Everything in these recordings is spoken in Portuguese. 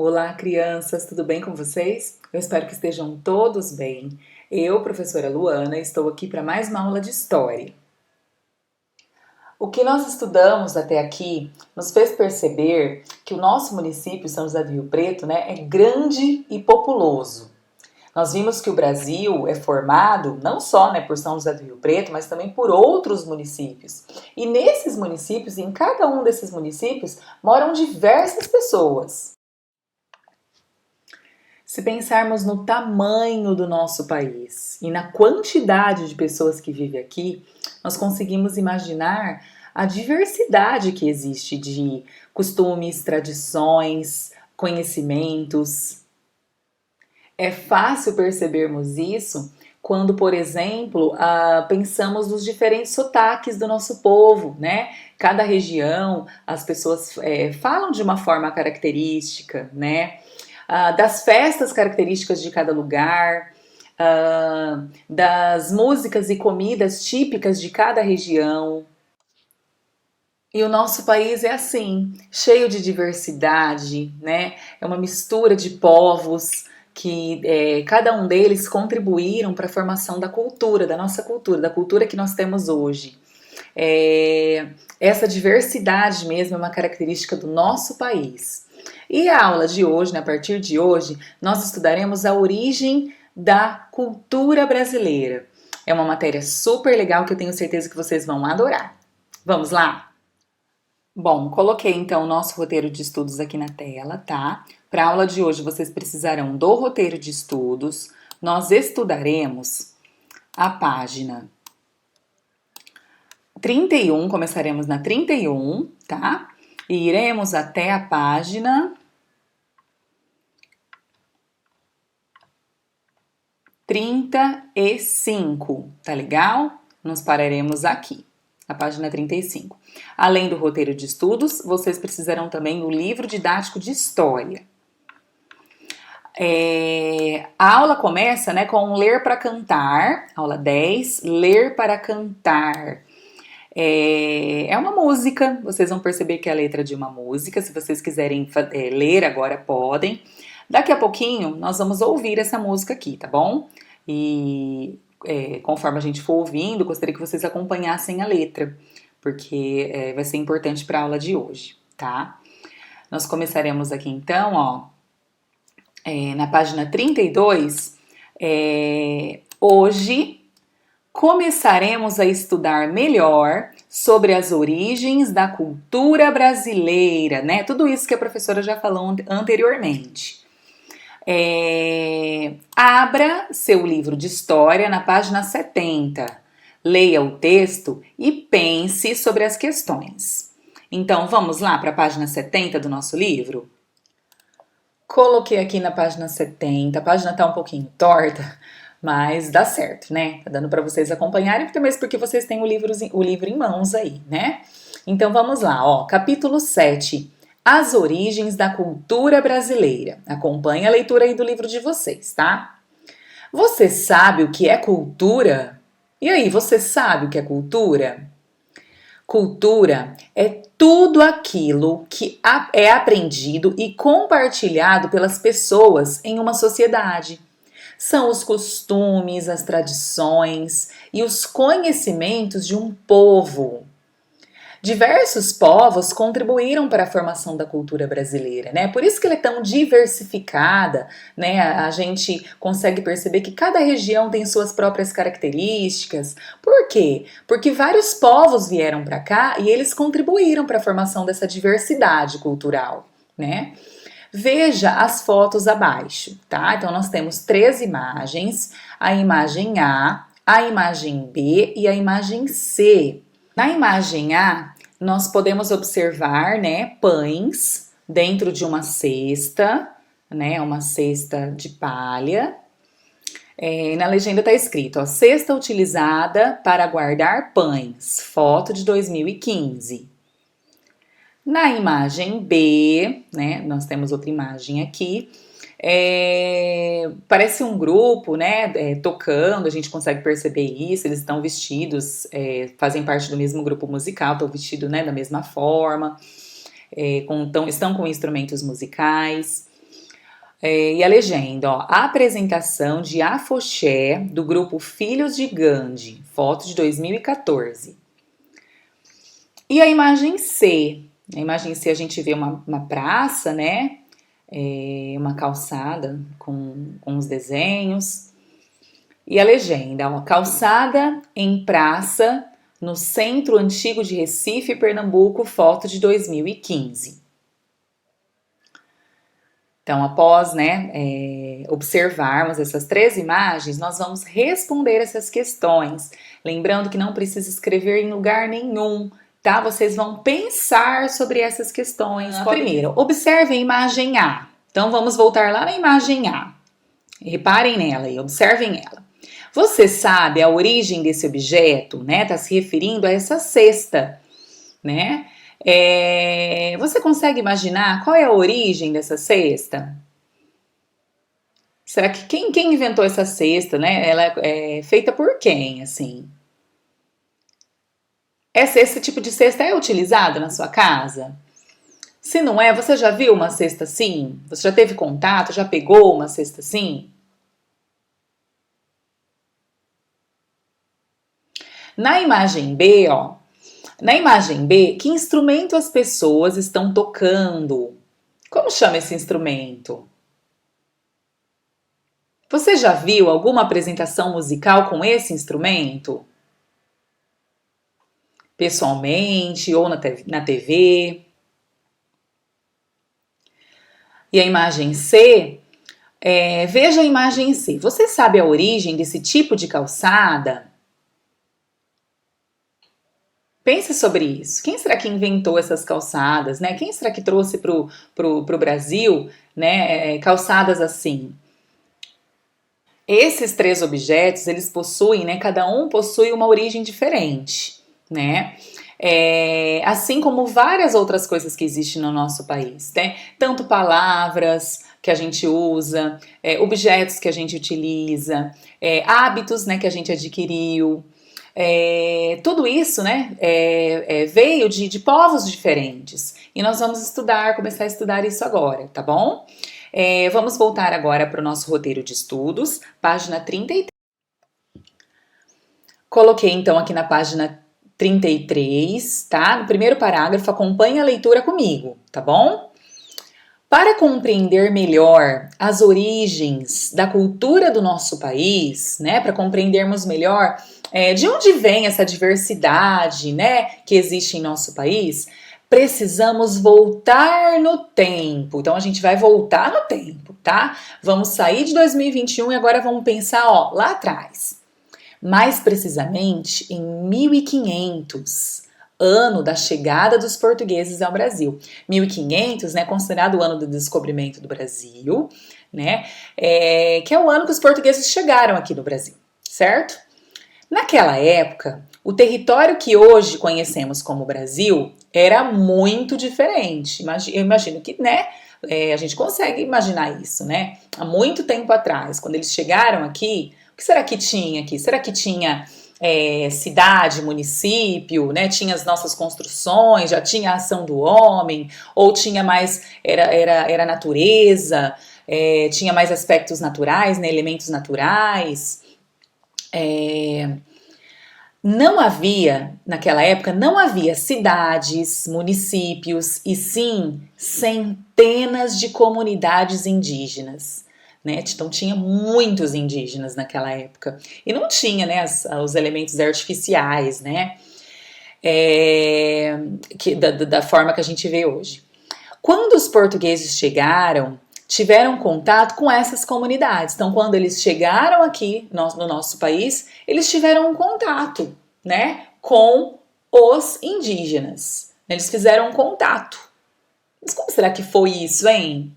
Olá, crianças, tudo bem com vocês? Eu espero que estejam todos bem. Eu, professora Luana, estou aqui para mais uma aula de história. O que nós estudamos até aqui nos fez perceber que o nosso município, São José do Rio Preto, é grande e populoso. Nós vimos que o Brasil é formado não só por São José do Rio Preto, mas também por outros municípios. E nesses municípios, em cada um desses municípios, moram diversas pessoas. Se pensarmos no tamanho do nosso país e na quantidade de pessoas que vivem aqui, nós conseguimos imaginar a diversidade que existe de costumes, tradições, conhecimentos. É fácil percebermos isso quando, por exemplo, pensamos nos diferentes sotaques do nosso povo, né? Cada região, as pessoas falam de uma forma característica, né? Das festas características de cada lugar, das músicas e comidas típicas de cada região. E o nosso país é assim, cheio de diversidade, né? É uma mistura de povos que cada um deles contribuíram para a formação da cultura, da nossa cultura, da cultura que nós temos hoje. Essa diversidade mesmo é uma característica do nosso país. E a aula de hoje, a partir de hoje, nós estudaremos a origem da cultura brasileira. É uma matéria super legal que eu tenho certeza que vocês vão adorar. Vamos lá? Bom, coloquei então o nosso roteiro de estudos aqui na tela, tá? Para a aula de hoje, vocês precisarão do roteiro de estudos. Nós estudaremos a página 31, começaremos na 31, tá? E iremos até a página 35, tá legal? Nos pararemos aqui, na página 35. Além do roteiro de estudos, vocês precisarão também do livro didático de história. A aula começa com ler para cantar, aula 10, ler para cantar. É uma música, vocês vão perceber que é a letra de uma música. Se vocês quiserem ler agora, podem. Daqui a pouquinho, nós vamos ouvir essa música aqui, tá bom? E conforme a gente for ouvindo, gostaria que vocês acompanhassem a letra, porque vai ser importante para a aula de hoje, tá? Nós começaremos aqui então, na página 32. Hoje começaremos a estudar melhor sobre as origens da cultura brasileira, né? Tudo isso que a professora já falou anteriormente. Abra seu livro de história na página 70. Leia o texto e pense sobre as questões. Então, vamos lá para a página 70 do nosso livro? Coloquei aqui na página 70. A página tá um pouquinho torta, mas dá certo, né? Tá dando para vocês acompanharem, até mesmo porque vocês têm o livro em mãos aí, né? Então, vamos lá, capítulo 7. As origens da cultura brasileira. Acompanhe a leitura aí do livro de vocês, tá? Você sabe o que é cultura? E aí, você sabe o que é cultura? Cultura é tudo aquilo que é aprendido e compartilhado pelas pessoas em uma sociedade. São os costumes, as tradições e os conhecimentos de um povo. Diversos povos contribuíram para a formação da cultura brasileira, né? Por isso que ela é tão diversificada, né? A gente consegue perceber que cada região tem suas próprias características. Por quê? Porque vários povos vieram para cá e eles contribuíram para a formação dessa diversidade cultural, né? Veja as fotos abaixo, tá? Então, nós temos 3 imagens, a imagem a imagem B e a imagem C. Na imagem A, nós podemos observar, pães dentro de uma cesta, uma cesta de palha. Na legenda está escrito, cesta utilizada para guardar pães, foto de 2015. Na imagem B, nós temos outra imagem aqui, parece um grupo, tocando, a gente consegue perceber isso, eles estão vestidos, fazem parte do mesmo grupo musical, estão vestidos da mesma forma, estão com instrumentos musicais. E a legenda, ó, a apresentação de afoxé do grupo Filhos de Gandhi, foto de 2014. E a imagem C. A imagem C a gente vê uma praça, né? Uma calçada com uns desenhos. E a legenda, ó, calçada em praça no centro antigo de Recife, Pernambuco, foto de 2015. Então, após, né, observarmos essas 3 imagens, nós vamos responder essas questões. Lembrando que não precisa escrever em lugar nenhum, tá? Vocês vão pensar sobre essas questões. Primeiro, observe a imagem A. Então, vamos voltar lá na imagem A. Reparem nela e observem ela. Você sabe a origem desse objeto, né? Tá se referindo a essa cesta, né? Você consegue imaginar qual é a origem dessa cesta? Será que quem inventou essa cesta, né? Ela é feita por quem, assim? Esse tipo de cesta é utilizado na sua casa? Se não é, você já viu uma cesta assim? Você já teve contato? Já pegou uma cesta assim? Na imagem B, ó. Na imagem B, que instrumento as pessoas estão tocando? Como chama esse instrumento? Você já viu alguma apresentação musical com esse instrumento? Pessoalmente ou na TV? E a imagem C, veja a imagem C. Você sabe a origem desse tipo de calçada? Pense sobre isso. Quem será que inventou essas calçadas, né? Quem será que trouxe pro Brasil, né, calçadas assim? Esses 3 objetos, eles possuem, né? Cada um possui uma origem diferente, né? Assim como várias outras coisas que existem no nosso país, né? Tanto palavras que a gente usa, objetos que a gente utiliza, hábitos, né, que a gente adquiriu. Tudo isso, né, veio de povos diferentes. E nós vamos começar a estudar isso agora, tá bom? Vamos voltar agora para o nosso roteiro de estudos, página 33. Coloquei então aqui na página 33, tá? No primeiro parágrafo, acompanhe a leitura comigo, tá bom? Para compreender melhor as origens da cultura do nosso país, né? Para compreendermos melhor de onde vem essa diversidade, né? Que existe em nosso país, precisamos voltar no tempo. Então a gente vai voltar no tempo, tá? Vamos sair de 2021 e agora vamos pensar, ó, lá atrás. Mais precisamente em 1500, ano da chegada dos portugueses ao Brasil. 1500, né, considerado o ano do descobrimento do Brasil, né, que é o ano que os portugueses chegaram aqui no Brasil, certo? Naquela época, o território que hoje conhecemos como Brasil era muito diferente. Eu imagino que, né, a gente consegue imaginar isso, né? Há muito tempo atrás, quando eles chegaram aqui, o que será que tinha aqui? Será que tinha cidade, município, né? Tinha as nossas construções, já tinha a ação do homem, ou tinha mais, era natureza, tinha mais aspectos naturais, né? Elementos naturais. Não havia, naquela época, não havia cidades, municípios, e sim centenas de comunidades indígenas. Né? Então tinha muitos indígenas naquela época. E não tinha, né, os elementos artificiais, né? Da forma que a gente vê hoje. Quando os portugueses chegaram, tiveram contato com essas comunidades. Então, quando eles chegaram aqui no nosso país, eles tiveram um contato, né, com os indígenas. Eles fizeram um contato. Mas como será que foi isso, hein?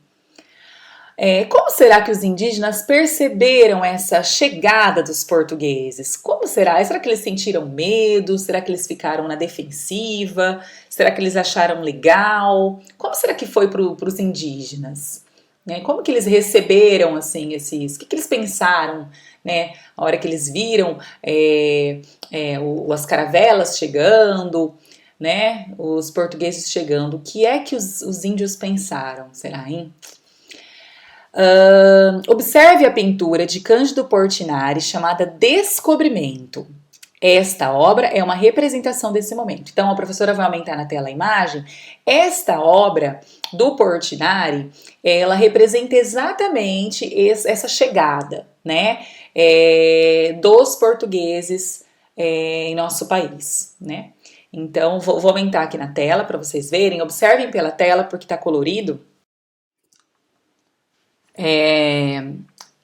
Como será que os indígenas perceberam essa chegada dos portugueses? Como será? Será que eles sentiram medo? Será que eles ficaram na defensiva? Será que eles acharam legal? Como será que foi para os indígenas? Como que eles receberam, assim, o que eles pensaram, né? A hora que eles viram as caravelas chegando, né? Os portugueses chegando. O que é que os índios pensaram? Será, hein? Observe a pintura de Cândido Portinari chamada Descobrimento. Esta obra é uma representação desse momento. Então, a professora vai aumentar na tela a imagem. Esta obra do Portinari, ela representa exatamente essa chegada, né, dos portugueses em nosso país, né? Então, vou aumentar aqui na tela para vocês verem. Observem pela tela porque está colorido.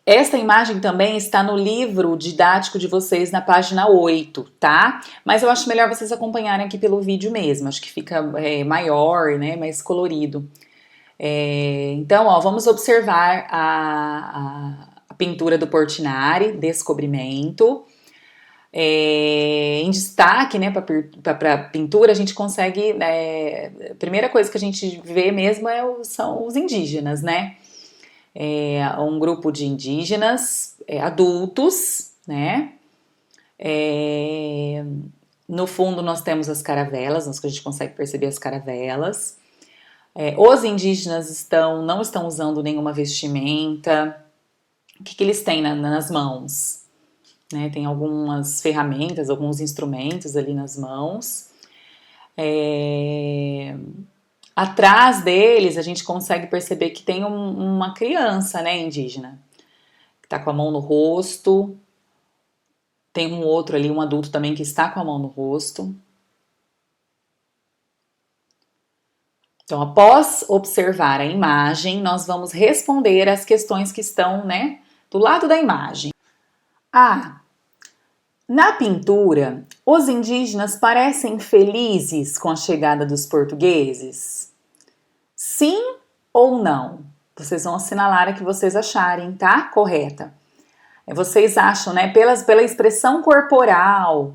Esta imagem também está no livro didático de vocês na página 8, tá? Mas eu acho melhor vocês acompanharem aqui pelo vídeo mesmo, acho que fica maior, né, mais colorido. Então, ó, vamos observar a pintura do Portinari, Descobrimento. Em destaque, né, para a pintura, a gente consegue, a primeira coisa que a gente vê mesmo são os indígenas, né? Um grupo de indígenas adultos, né? No fundo nós temos as caravelas, a gente consegue perceber as caravelas. Os indígenas não estão usando nenhuma vestimenta. O que eles têm nas mãos? Né? Tem algumas ferramentas, alguns instrumentos ali nas mãos. Atrás deles a gente consegue perceber que tem uma criança, né, indígena, que está com a mão no rosto. Tem um outro ali, um adulto também que está com a mão no rosto. Então, após observar a imagem, nós vamos responder as questões que estão, né, do lado da imagem. Na pintura, os indígenas parecem felizes com a chegada dos portugueses? Sim ou não? Vocês vão assinalar a que vocês acharem, tá? Correta. Vocês acham, né, pela expressão corporal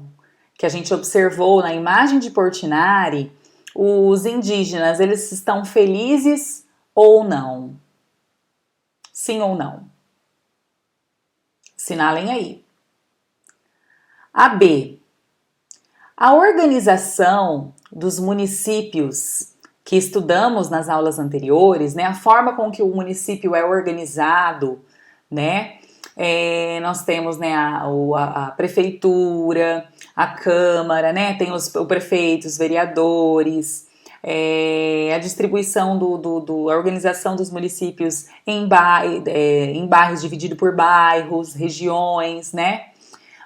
que a gente observou na imagem de Portinari, os indígenas, eles estão felizes ou não? Sim ou não? Assinalem aí. B. A organização dos municípios que estudamos nas aulas anteriores, né, a forma com que o município é organizado, né, nós temos, né, a prefeitura, a câmara, né, tem o prefeito, os vereadores, a distribuição a organização dos municípios em bairros dividido por bairros, regiões, né?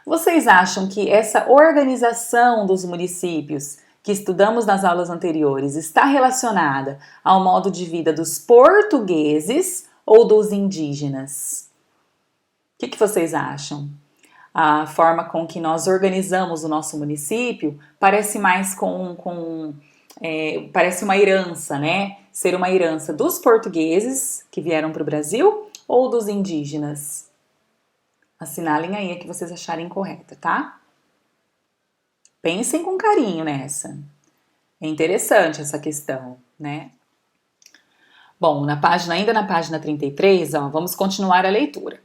Vocês acham que essa organização dos municípios que estudamos nas aulas anteriores está relacionada ao modo de vida dos portugueses ou dos indígenas? O que vocês acham? A forma com que nós organizamos o nosso município parece mais parece uma herança, né? Ser uma herança dos portugueses que vieram para o Brasil ou dos indígenas? Assinalem aí a que vocês acharem correta, tá? Pensem com carinho nessa. É interessante essa questão, né? Bom, ainda na página 33, ó, vamos continuar a leitura.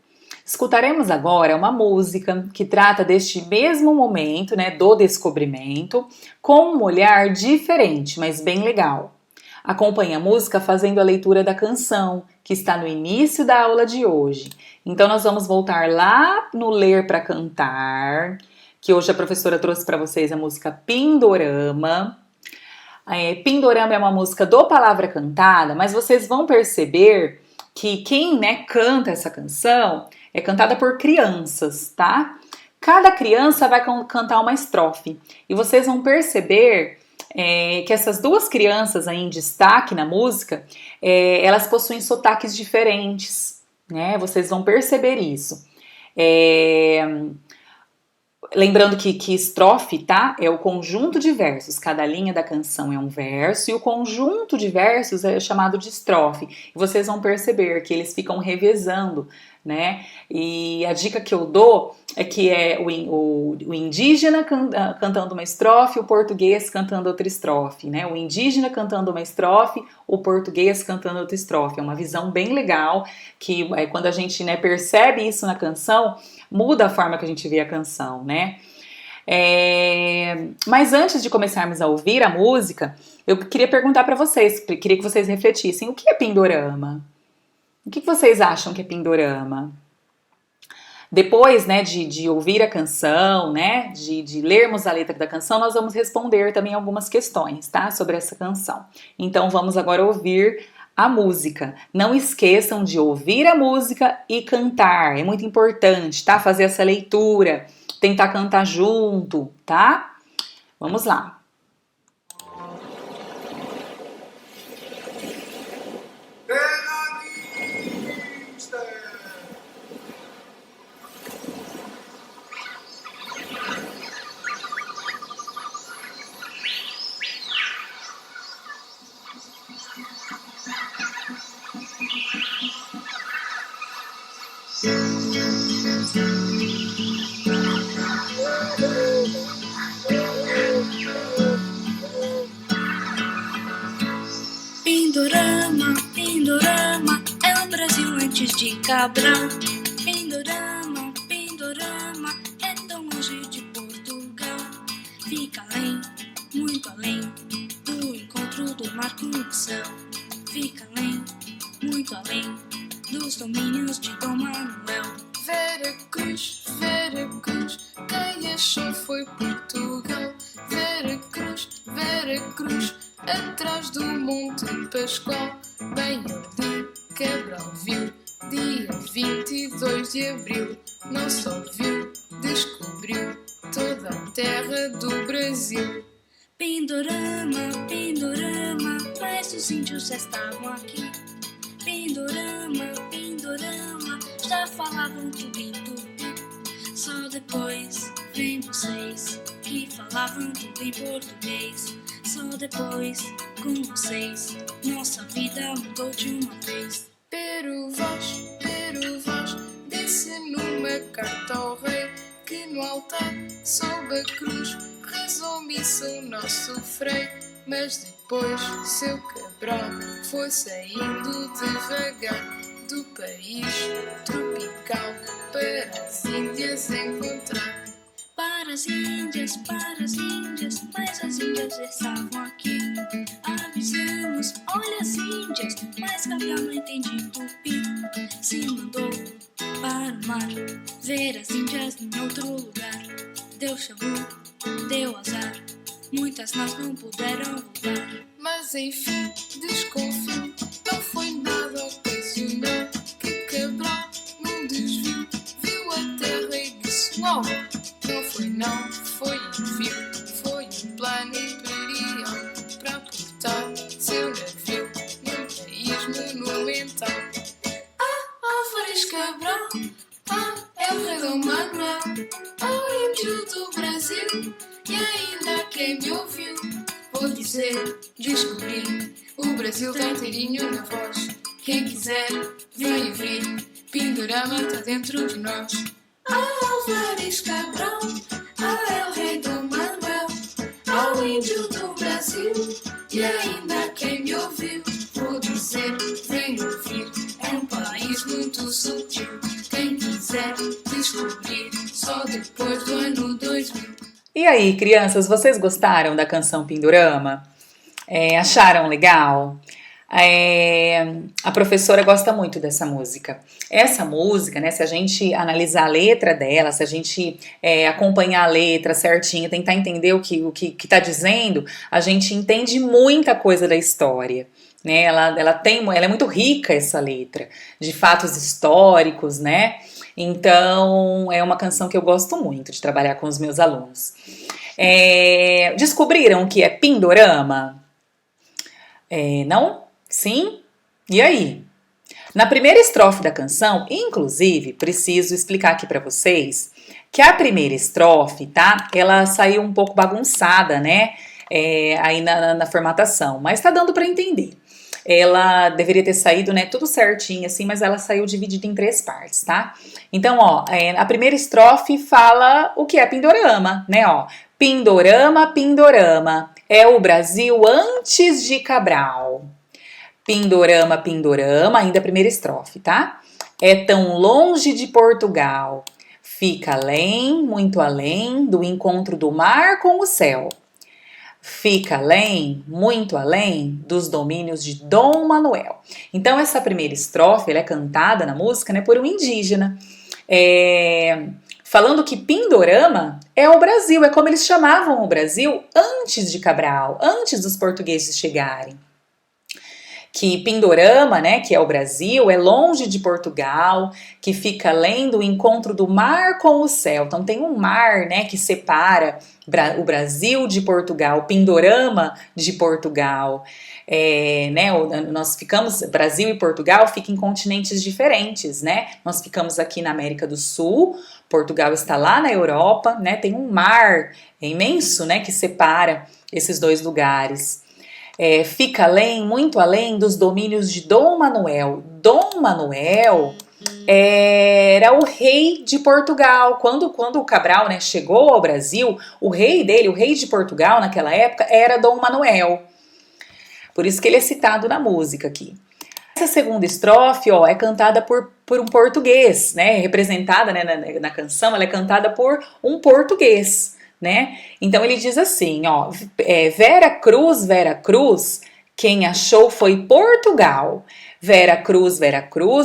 Escutaremos agora uma música que trata deste mesmo momento, né, do descobrimento, com um olhar diferente, mas bem legal. Acompanhe a música fazendo a leitura da canção, que está no início da aula de hoje. Então, nós vamos voltar lá no Ler para Cantar, que hoje a professora trouxe para vocês a música Pindorama. Pindorama é uma música do Palavra Cantada, mas vocês vão perceber que quem, né, canta essa canção é cantada por crianças, tá? Cada criança vai cantar uma estrofe. E vocês vão perceber que essas duas crianças aí em destaque na música, elas possuem sotaques diferentes, né? Vocês vão perceber isso. Lembrando que estrofe, tá? É o conjunto de versos. Cada linha da canção é um verso e o conjunto de versos é chamado de estrofe. E vocês vão perceber que eles ficam revezando, né? E a dica que eu dou é que o indígena cantando uma estrofe, o português cantando outra estrofe, né? O indígena cantando uma estrofe, o português cantando outra estrofe. É uma visão bem legal que quando a gente, né, percebe isso na canção, muda a forma que a gente vê a canção, né? Mas antes de começarmos a ouvir a música, eu queria perguntar para vocês, queria que vocês refletissem, o que é Pindorama? O que vocês acham que é Pindorama? Depois, né, de ouvir a canção, né, de lermos a letra da canção, nós vamos responder também algumas questões, tá, sobre essa canção. Então vamos agora ouvir a música. Não esqueçam de ouvir a música e cantar, é muito importante, tá, fazer essa leitura, tentar cantar junto, tá? Vamos lá. Pindorama, Pindorama, é o Brasil antes de Cabral. Pindorama, Pindorama, é tão longe de Portugal. Fica além, muito além, do encontro do mar com o céu. Fica além, muito além, dos domínios de Dom Manuel. Veracruz, Veracruz, quem achou foi Portugal. Veracruz, Veracruz, atrás do Monte Pascoal. Bem ali, Cabral viu, dia 22 de abril. Não só viu, descobriu toda a terra do Brasil. Pindorama, Pindorama, mas os índios já estavam aqui. Pindorama, Pindorama, já falavam tudo em tupi. Só depois vem vocês, que falavam tudo em português. Só depois, com vocês, nossa vida mudou de uma vez. Pero vós, disse numa carta ao rei, que no altar, sob a cruz, rezou missa o nosso frei. Mas depois, seu Cabral foi saindo devagar do país tropical para as Índias encontrar. Para as Índias, mas as Índias estavam aqui. Avisamos, olha as Índias, mas Cabral não entende tupi. Se mandou para o mar, ver as Índias em outro lugar. Deus chamou, deu azar, muitas nós não puderam voltar. Mas enfim, desconfio, não foi nada ocasional, que Cabral num desvio viu a terra e disse: "Uau, não foi não, foi envio, foi um plano imperial para portar seu navio num país monumental." Álvares Cabral, é o rei Dom Manuel, o índio do Brasil, e ainda quem me ouviu, vou dizer, descobri, o Brasil tá inteirinho na voz. Quem quiser, vem ouvir, Pindorama tá dentro de nós. Álvares Cabral, é o rei Dom Manuel, o índio do Brasil, e ainda quem me ouviu, vou dizer, vem ouvir, é um país muito sutil. Quem quiser descobrir, só depois do ano 2000. E aí, crianças, vocês gostaram da canção Pindorama? Acharam legal? A professora gosta muito dessa música. Essa música, né, se a gente analisar a letra dela, se a gente acompanhar a letra certinho, tentar entender o que tá dizendo, a gente entende muita coisa da história. Né? Ela é muito rica, essa letra, de fatos históricos, né? Então, é uma canção que eu gosto muito de trabalhar com os meus alunos. Descobriram o que é Pindorama? Não? Sim? E aí? Na primeira estrofe da canção, inclusive, preciso explicar aqui para vocês que a primeira estrofe, tá? Ela saiu um pouco bagunçada, né? Aí na formatação, mas tá dando para entender. Ela deveria ter saído, né, tudo certinho assim, mas ela saiu dividida em 3 partes, tá? Então, ó, a primeira estrofe fala o que é Pindorama, né, ó. Pindorama, Pindorama, é o Brasil antes de Cabral. Pindorama, Pindorama, ainda a primeira estrofe, tá? É tão longe de Portugal, fica além, muito além, do encontro do mar com o céu. fica além, muito além, dos domínios de Dom Manuel. Então essa primeira estrofe ela é cantada na música, né, por um indígena, falando que Pindorama é o Brasil, é como eles chamavam o Brasil antes de Cabral, antes dos portugueses chegarem. Que Pindorama, né, que é o Brasil, é longe de Portugal, que fica além do encontro do mar com o céu. Então tem um mar, né, que separa o Brasil de Portugal, Pindorama de Portugal. Né, nós ficamos, Brasil e Portugal ficam em continentes diferentes, né? Nós ficamos aqui na América do Sul, Portugal está lá na Europa, né? Tem um mar imenso, né, que separa esses dois lugares. Fica além, muito além dos domínios de Dom Manuel. Dom Manuel era o rei de Portugal. Quando o Cabral, né, chegou ao Brasil, o rei dele, o rei de Portugal naquela época, era Dom Manuel. Por isso que ele é citado na música aqui. Essa segunda estrofe, é cantada por um português, né, representada, né, na canção, ela é cantada por um português. Né? Então ele diz assim, Vera Cruz, quem achou foi Portugal. Vera Cruz,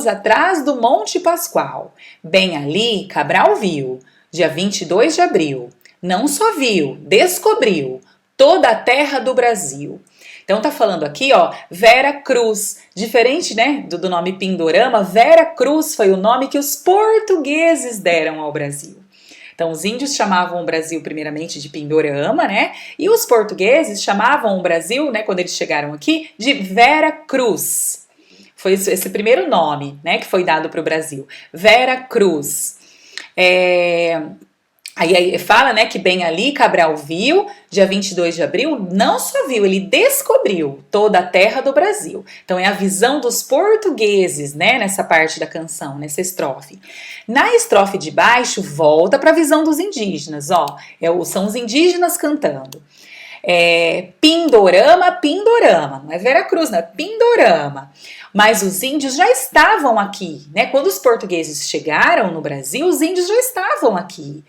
atrás do Monte Pascoal. Bem ali, Cabral viu, dia 22 de abril. Não só viu, descobriu toda a terra do Brasil. Então tá falando aqui, Vera Cruz. Diferente, né, do nome Pindorama, Vera Cruz foi o nome que os portugueses deram ao Brasil. Então, os índios chamavam o Brasil primeiramente de Pindorama, né? E os portugueses chamavam o Brasil, né, quando eles chegaram aqui, de Vera Cruz. Foi esse primeiro nome, né, que foi dado para o Brasil. Vera Cruz. Aí fala, né, que bem ali Cabral viu, dia 22 de abril, não só viu, ele descobriu toda a terra do Brasil. Então é a visão dos portugueses, né, nessa parte da canção, nessa estrofe. Na estrofe de baixo, volta para a visão dos indígenas, são os indígenas cantando. Pindorama, Pindorama, não é Vera Cruz, não é Pindorama. Mas os índios já estavam aqui, né? Quando os portugueses chegaram no Brasil, os índios já estavam aqui.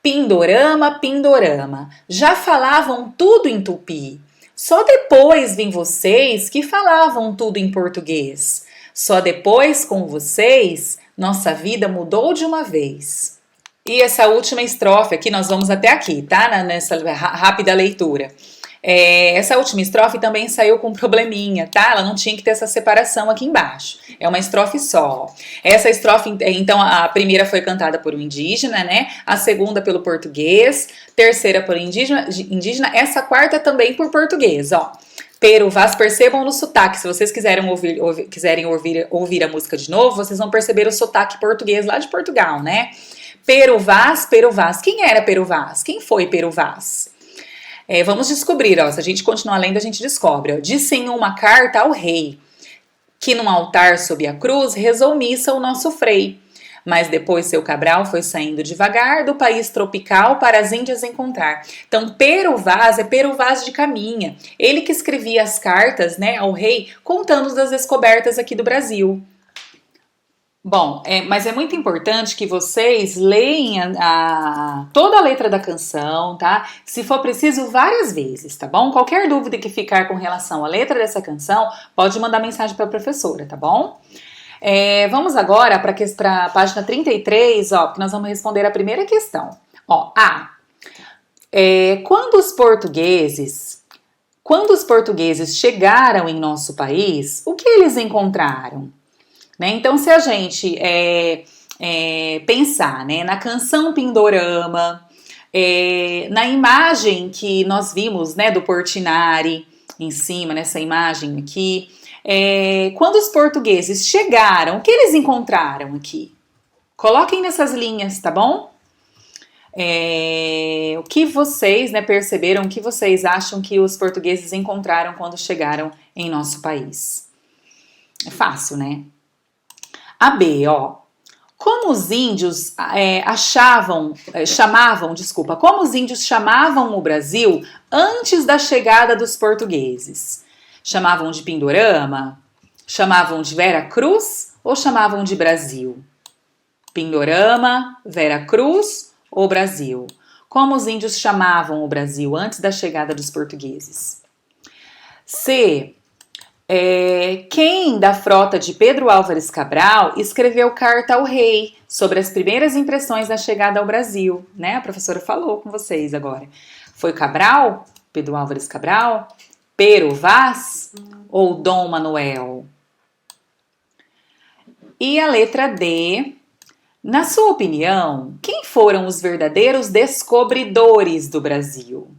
Pindorama, Pindorama, já falavam tudo em tupi. Só depois vêm vocês que falavam tudo em português. Só depois com vocês, nossa vida mudou de uma vez. E essa última estrofe aqui, nós vamos até aqui, tá? Nessa rápida leitura. Essa última estrofe também saiu com um probleminha, tá? Ela não tinha que ter essa separação aqui embaixo. É uma estrofe só. Essa estrofe, então, a primeira foi cantada por um indígena, né? A segunda pelo português, terceira por indígena, essa quarta também por português, Pero Vaz, percebam no sotaque. Se vocês quiserem ouvir a música de novo, vocês vão perceber o sotaque português lá de Portugal, né? Pero Vaz. Quem era Pero Vaz? Quem foi Pero Vaz? Vamos descobrir, se a gente continuar lendo, a gente descobre. Disse em uma carta ao rei, que num altar sob a cruz rezou missa o nosso frei. Mas depois seu Cabral foi saindo devagar do país tropical para as Índias encontrar. Então, Pero Vaz é Pero Vaz de Caminha. Ele que escrevia as cartas, né, ao rei, contando das descobertas aqui do Brasil. Bom, mas é muito importante que vocês leiam toda a letra da canção, tá? Se for preciso, várias vezes, tá bom? Qualquer dúvida que ficar com relação à letra dessa canção, pode mandar mensagem para a professora, tá bom? Vamos agora para a página 33, porque nós vamos responder a primeira questão. Quando os portugueses chegaram em nosso país, o que eles encontraram? Né? Então, se a gente pensar, né, na canção Pindorama, na imagem que nós vimos, né, do Portinari em cima, nessa imagem aqui, quando os portugueses chegaram, o que eles encontraram aqui? Coloquem nessas linhas, tá bom? O que vocês, né, perceberam, o que vocês acham que os portugueses encontraram quando chegaram em nosso país? É fácil, né? A B, como os índios como os índios chamavam o Brasil antes da chegada dos portugueses? Chamavam de Pindorama? Chamavam de Vera Cruz ou chamavam de Brasil? Pindorama, Vera Cruz ou Brasil? Como os índios chamavam o Brasil antes da chegada dos portugueses? C. Quem da frota de Pedro Álvares Cabral escreveu carta ao rei sobre as primeiras impressões da chegada ao Brasil, né? A professora falou com vocês agora. Foi Cabral? Pedro Álvares Cabral? Pero Vaz ou Dom Manuel? E a letra D. Na sua opinião, quem foram os verdadeiros descobridores do Brasil?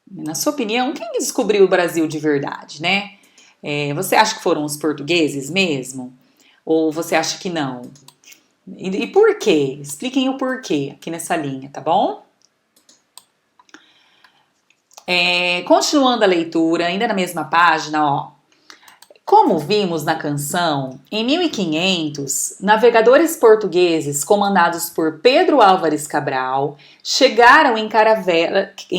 Na sua opinião, quem descobriu o Brasil de verdade, né? Você acha que foram os portugueses mesmo? Ou você acha que não? E por quê? Expliquem o porquê aqui nessa linha, tá bom? Continuando a leitura, ainda na mesma página, ó. Como vimos na canção, em 1500, navegadores portugueses comandados por Pedro Álvares Cabral chegaram em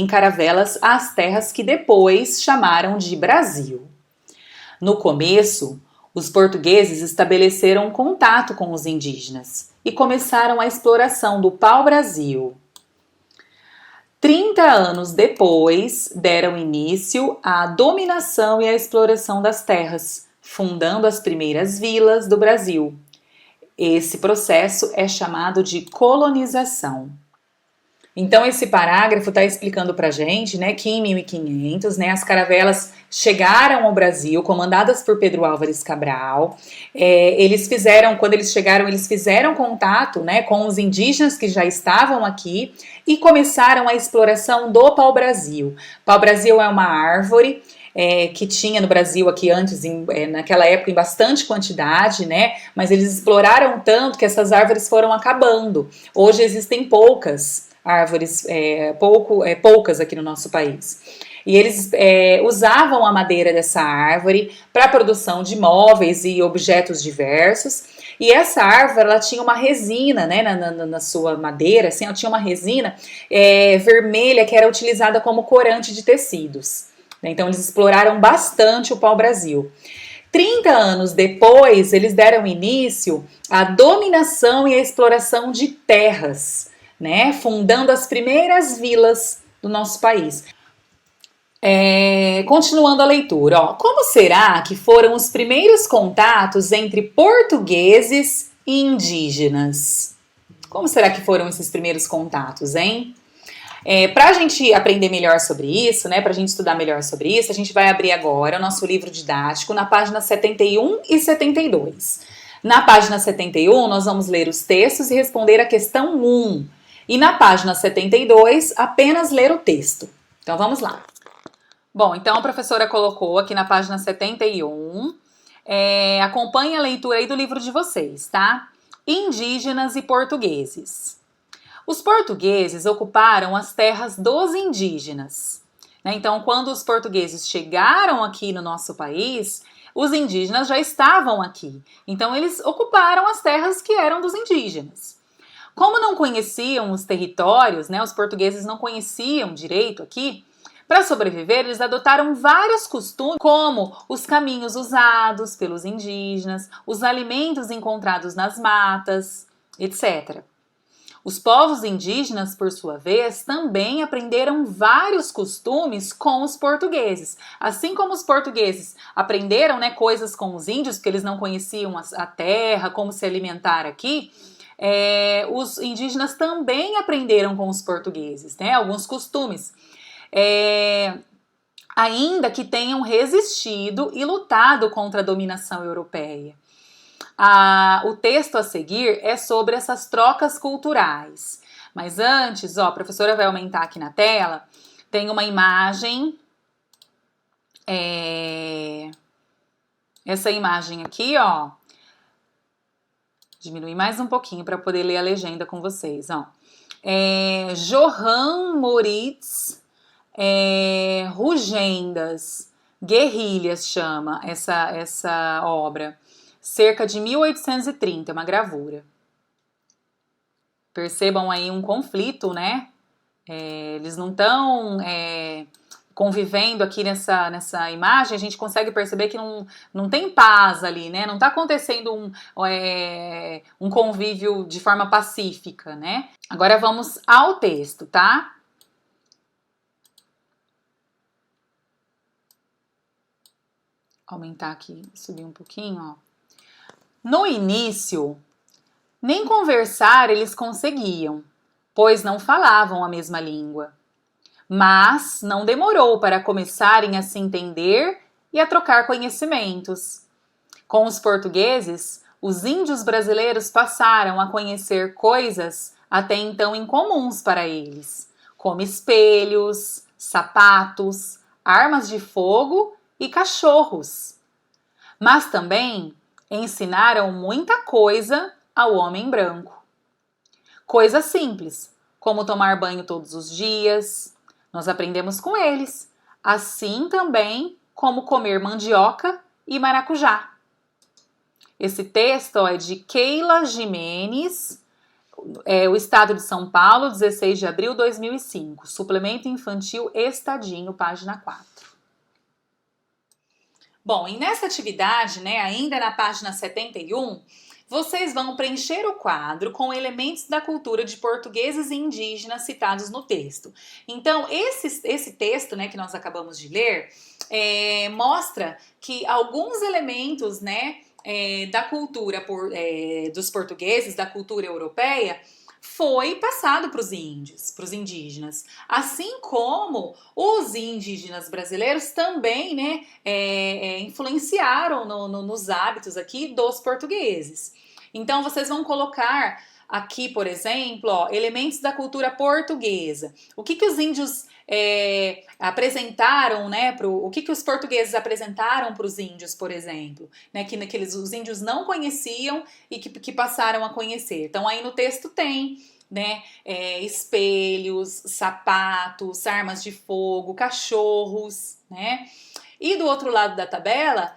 caravelas às terras que depois chamaram de Brasil. No começo, os portugueses estabeleceram contato com os indígenas e começaram a exploração do pau-brasil. 30 anos depois, deram início à dominação e à exploração das terras, fundando as primeiras vilas do Brasil. Esse processo é chamado de colonização. Então, esse parágrafo está explicando para a gente, né, que em 1500, né, as caravelas chegaram ao Brasil, comandadas por Pedro Álvares Cabral. Quando eles chegaram, eles fizeram contato, né, com os indígenas que já estavam aqui e começaram a exploração do pau-brasil. Pau-brasil é uma árvore que tinha no Brasil aqui antes, naquela época, em bastante quantidade, né? Mas eles exploraram tanto que essas árvores foram acabando. Hoje existem poucas árvores, poucas aqui no nosso país. E eles usavam a madeira dessa árvore para a produção de móveis e objetos diversos. E essa árvore, ela tinha uma resina, né, na sua madeira, assim, ela tinha uma resina vermelha que era utilizada como corante de tecidos. Então, eles exploraram bastante o pau-brasil. 30 anos depois, eles deram início à dominação e à exploração de terras, né, fundando as primeiras vilas do nosso país. Continuando a leitura, ó. Como será que foram os primeiros contatos entre portugueses e indígenas? Como será que foram esses primeiros contatos, hein? Para a gente aprender melhor sobre isso, né, para a gente estudar melhor sobre isso, a gente vai abrir agora o nosso livro didático na página 71 e 72. Na página 71, nós vamos ler os textos e responder a questão 1. E na página 72, apenas ler o texto. Então, vamos lá. Bom, então a professora colocou aqui na página 71, acompanhe a leitura aí do livro de vocês, tá? Indígenas e portugueses. Os portugueses ocuparam as terras dos indígenas, né? Então, quando os portugueses chegaram aqui no nosso país, os indígenas já estavam aqui. Então, eles ocuparam as terras que eram dos indígenas. Como não conheciam os territórios, né? Os portugueses não conheciam direito aqui. Para sobreviver, eles adotaram vários costumes, como os caminhos usados pelos indígenas, os alimentos encontrados nas matas, etc. Os povos indígenas, por sua vez, também aprenderam vários costumes com os portugueses. Assim como os portugueses aprenderam, né, coisas com os índios, porque eles não conheciam a terra, como se alimentar aqui, os indígenas também aprenderam com os portugueses, né, alguns costumes. Ainda que tenham resistido e lutado contra a dominação europeia. O texto a seguir é sobre essas trocas culturais. Mas antes, ó, a professora vai aumentar aqui na tela, tem uma imagem, essa imagem aqui, ó, diminuir mais um pouquinho para poder ler a legenda com vocês, ó. Johann Moritz Rugendas, Guerrilhas chama essa obra. Cerca de 1830, uma gravura. Percebam aí um conflito, né? Eles não estão convivendo aqui nessa imagem, a gente consegue perceber que não tem paz ali, né? Não está acontecendo um convívio de forma pacífica, né? Agora vamos ao texto, tá? Aumentar aqui, subir um pouquinho, ó. No início, nem conversar eles conseguiam, pois não falavam a mesma língua. Mas não demorou para começarem a se entender e a trocar conhecimentos. Com os portugueses, os índios brasileiros passaram a conhecer coisas até então incomuns para eles, como espelhos, sapatos, armas de fogo e cachorros. Mas também ensinaram muita coisa ao homem branco. Coisas simples, como tomar banho todos os dias. Nós aprendemos com eles, assim também como comer mandioca e maracujá. Esse texto é de Keila Jimenez, o Estado de São Paulo, 16 de abril de 2005. Suplemento Infantil Estadinho, página 4. Bom, e nessa atividade, né, ainda na página 71, vocês vão preencher o quadro com elementos da cultura de portugueses e indígenas citados no texto. Então, esse texto, né, que nós acabamos de ler, mostra que alguns elementos, né, da cultura dos portugueses, da cultura europeia, foi passado para os índios, para os indígenas. Assim como os indígenas brasileiros também, né, influenciaram nos hábitos aqui dos portugueses. Então, vocês vão colocar aqui, por exemplo, ó, elementos da cultura portuguesa. O que os índios apresentaram, né, o que os portugueses apresentaram para os índios, por exemplo, né, que os índios não conheciam e que passaram a conhecer. Então, aí no texto tem, né, espelhos, sapatos, armas de fogo, cachorros, né? E do outro lado da tabela,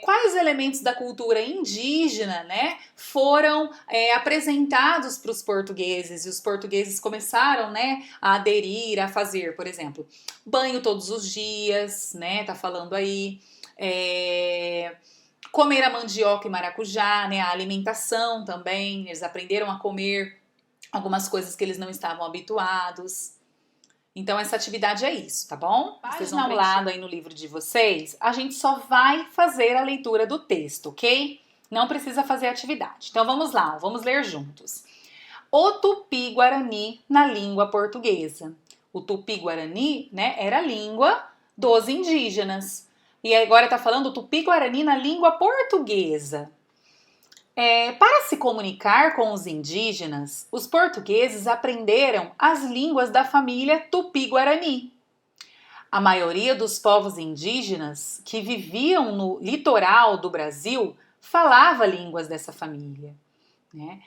quais elementos da cultura indígena, né, foram apresentados para os portugueses, e os portugueses começaram, né, a aderir, a fazer, por exemplo, banho todos os dias, né, tá falando aí, comer a mandioca e maracujá, né, a alimentação também, eles aprenderam a comer algumas coisas que eles não estavam habituados. Então, essa atividade é isso, tá bom? Vocês vão ao lado aí no livro de vocês, a gente só vai fazer a leitura do texto, ok? Não precisa fazer a atividade. Então, vamos lá, vamos ler juntos. O Tupi-Guarani na língua portuguesa. O Tupi-Guarani, né, era a língua dos indígenas. E agora tá falando o Tupi-Guarani na língua portuguesa. Para se comunicar com os indígenas, os portugueses aprenderam as línguas da família Tupi-Guarani. A maioria dos povos indígenas que viviam no litoral do Brasil falava línguas dessa família, né?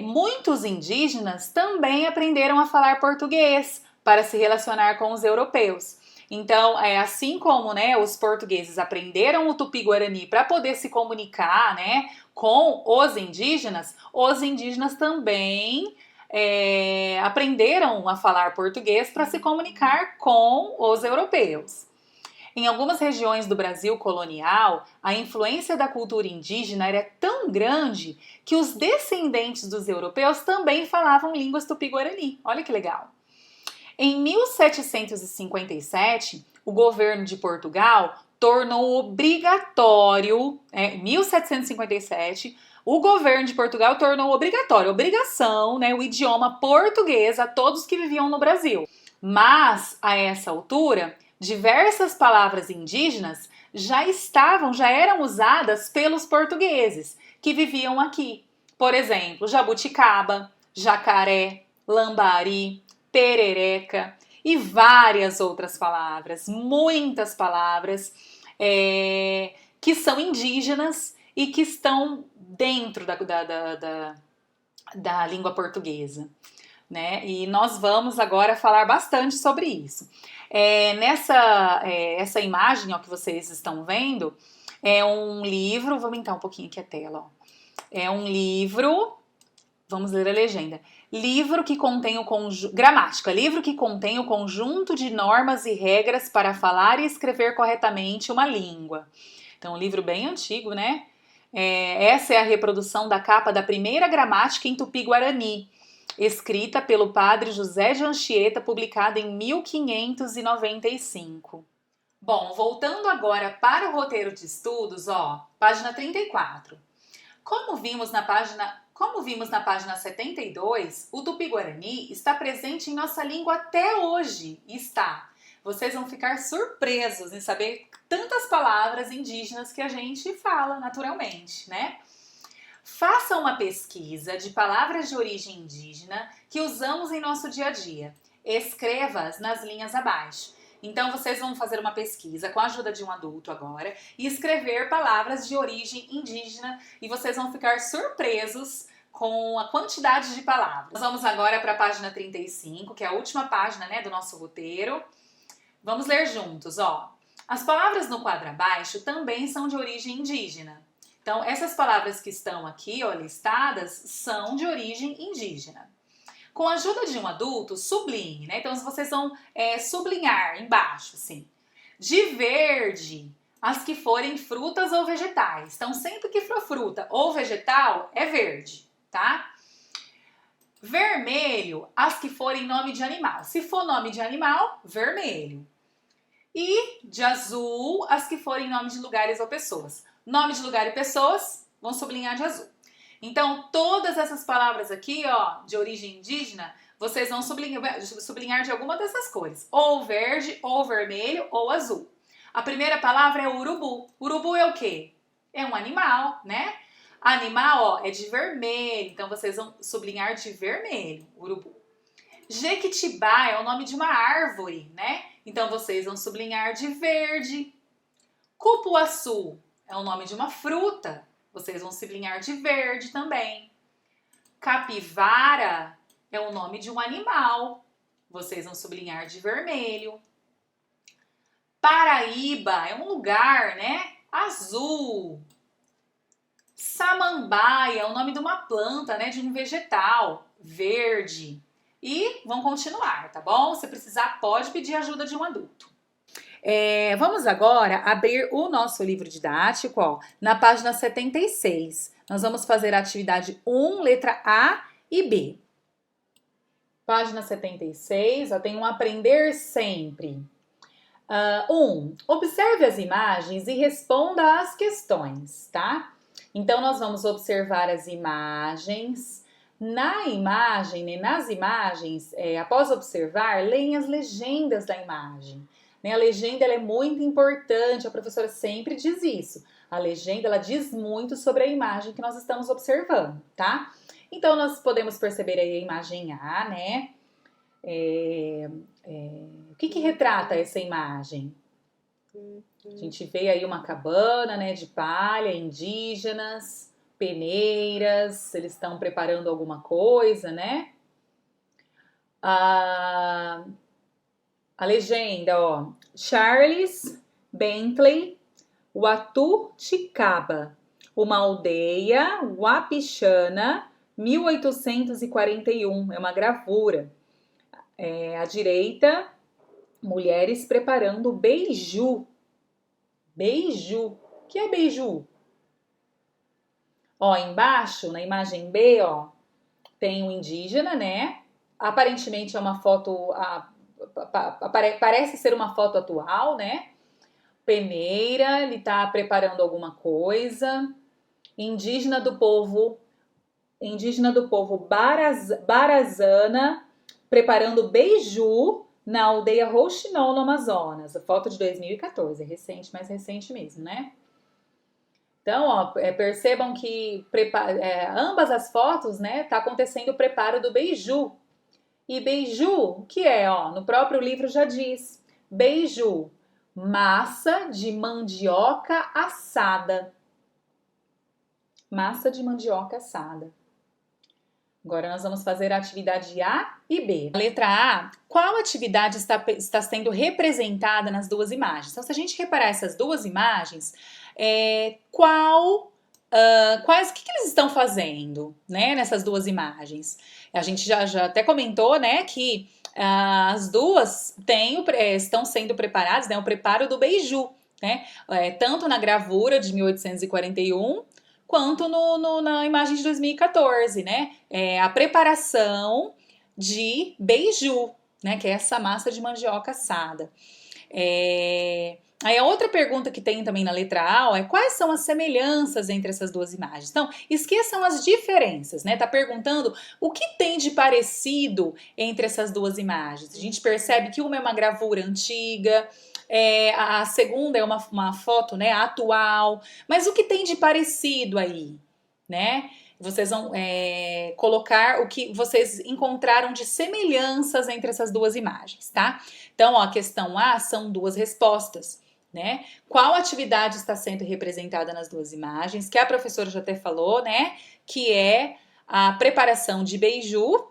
Muitos indígenas também aprenderam a falar português para se relacionar com os europeus. Então, assim como, né, os portugueses aprenderam o Tupi-Guarani para poder se comunicar, né, com os indígenas também aprenderam a falar português para se comunicar com os europeus. Em algumas regiões do Brasil colonial, a influência da cultura indígena era tão grande que os descendentes dos europeus também falavam línguas Tupi-Guarani. Olha que legal! Em 1757, o governo de Portugal tornou obrigatório, 1757, o governo de Portugal tornou obrigação, né, o idioma português a todos que viviam no Brasil. Mas, a essa altura, diversas palavras indígenas já eram usadas pelos portugueses que viviam aqui. Por exemplo, jabuticaba, jacaré, lambari, perereca e várias outras palavras, muitas palavras que são indígenas e que estão dentro da língua portuguesa, né? E nós vamos agora falar bastante sobre isso. Essa imagem, ó, que vocês estão vendo é um livro, vou aumentar um pouquinho aqui a tela, ó. É um livro Vamos ler a legenda. Livro que contém Gramática. Livro que contém o conjunto de normas e regras para falar e escrever corretamente uma língua. Então, um livro bem antigo, né? Essa é a reprodução da capa da primeira gramática em Tupi-Guarani, escrita pelo padre José de Anchieta, publicada em 1595. Bom, voltando agora para o roteiro de estudos, página 34. Como vimos na página 72, o Tupi-Guarani está presente em nossa língua até hoje. Vocês vão ficar surpresos em saber tantas palavras indígenas que a gente fala naturalmente, né? Faça uma pesquisa de palavras de origem indígena que usamos em nosso dia a dia. Escreva-as nas linhas abaixo. Então, vocês vão fazer uma pesquisa com a ajuda de um adulto agora e escrever palavras de origem indígena e vocês vão ficar surpresos com a quantidade de palavras. Nós vamos agora para a página 35, que é a última página, né, do nosso roteiro. Vamos ler juntos, As palavras no quadro abaixo também são de origem indígena. Então, essas palavras que estão aqui, listadas, são de origem indígena. Com a ajuda de um adulto, sublinhe, né? Então, vocês vão sublinhar embaixo, assim. De verde, as que forem frutas ou vegetais. Então, sempre que for fruta ou vegetal, é verde, tá? Vermelho, as que forem nome de animal. Se for nome de animal, vermelho. E de azul, as que forem nome de lugares ou pessoas. Nome de lugar e pessoas, vão sublinhar de azul. Então, todas essas palavras aqui, de origem indígena, vocês vão sublinhar de alguma dessas cores. Ou verde, ou vermelho, ou azul. A primeira palavra é urubu. Urubu é o quê? É um animal, né? Animal, é de vermelho. Então, vocês vão sublinhar de vermelho, urubu. Jequitibá é o nome de uma árvore, né? Então, vocês vão sublinhar de verde. Cupuaçu é o nome de uma fruta. Vocês vão sublinhar de verde também. Capivara é o nome de um animal. Vocês vão sublinhar de vermelho. Paraíba é um lugar, né? Azul. Samambaia é o nome de uma planta, né? De um vegetal. Verde. E vão continuar, tá bom? Se precisar, pode pedir ajuda de um adulto. Vamos agora abrir o nosso livro didático, na página 76. Nós vamos fazer a atividade 1, letra A e B. Página 76, tem um aprender sempre. 1. Observe as imagens e responda às questões, tá? Então, nós vamos observar as imagens. Nas imagens, após observar, leem as legendas da imagem. A legenda ela é muito importante, a professora sempre diz isso. A legenda ela diz muito sobre a imagem que nós estamos observando, tá? Então, nós podemos perceber aí a imagem A, né? O que retrata essa imagem? A gente vê aí uma cabana, né, de palha, indígenas, peneiras, eles estão preparando alguma coisa, né? A legenda, Charles Bentley Watuticaba, uma aldeia wapixana, 1841, é uma gravura. À direita, mulheres preparando beiju. Beiju, o que é beiju? Embaixo, na imagem B, tem um indígena, né? Aparentemente é uma foto... Parece ser uma foto atual, né? Peneira, ele está preparando alguma coisa. Indígena do povo Barazana, preparando beiju na aldeia Rouxinol, no Amazonas. A foto de 2014, recente, mais recente mesmo, né? Então, percebam que ambas as fotos, né? Tá acontecendo o preparo do beiju. E beiju, o que é? No próprio livro já diz. Beiju, massa de mandioca assada. Massa de mandioca assada. Agora nós vamos fazer a atividade A e B. A letra A, qual atividade está sendo representada nas duas imagens? Então, se a gente reparar essas duas imagens, qual O que eles estão fazendo, né, nessas duas imagens? A gente já até comentou, né, que as duas estão sendo preparadas, né, o preparo do beiju, né, tanto na gravura de 1841 quanto na imagem de 2014, né, a preparação de beiju, né, que é essa massa de mandioca assada. Aí a outra pergunta que tem também na letra A é quais são as semelhanças entre essas duas imagens? Então, esqueçam as diferenças, né? Tá perguntando o que tem de parecido entre essas duas imagens. A gente percebe que uma é uma gravura antiga, a segunda é uma foto, né, atual. Mas o que tem de parecido aí, né? Vocês vão colocar o que vocês encontraram de semelhanças entre essas duas imagens, tá? Então, ó, a questão A são duas respostas, né? Qual atividade está sendo representada nas duas imagens? Que a professora já até falou, né? Que é a preparação de beiju.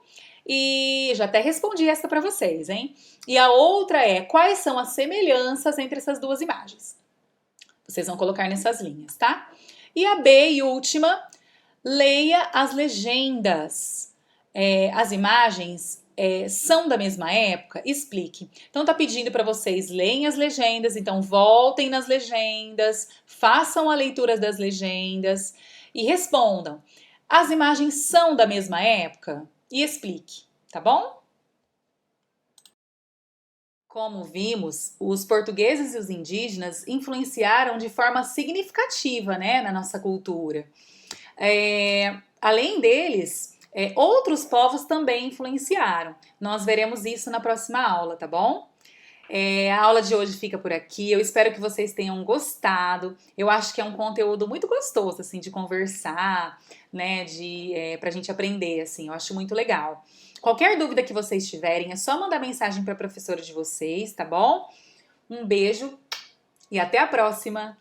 E já até respondi essa para vocês, hein? E a outra é quais são as semelhanças entre essas duas imagens? Vocês vão colocar nessas linhas, tá? E a B e última, leia as legendas. As imagens são da mesma época? Explique. Então tá pedindo para vocês leem as legendas, então voltem nas legendas, façam a leitura das legendas e respondam. As imagens são da mesma época? E explique, tá bom? Como vimos, os portugueses e os indígenas influenciaram de forma significativa, né, na nossa cultura. Além deles, outros povos também influenciaram. Nós veremos isso na próxima aula, tá bom? A aula de hoje fica por aqui. Eu espero que vocês tenham gostado. Eu acho que é um conteúdo muito gostoso, assim, de conversar, né? Pra gente aprender, assim. Eu acho muito legal. Qualquer dúvida que vocês tiverem, é só mandar mensagem para a professora de vocês, tá bom? Um beijo e até a próxima!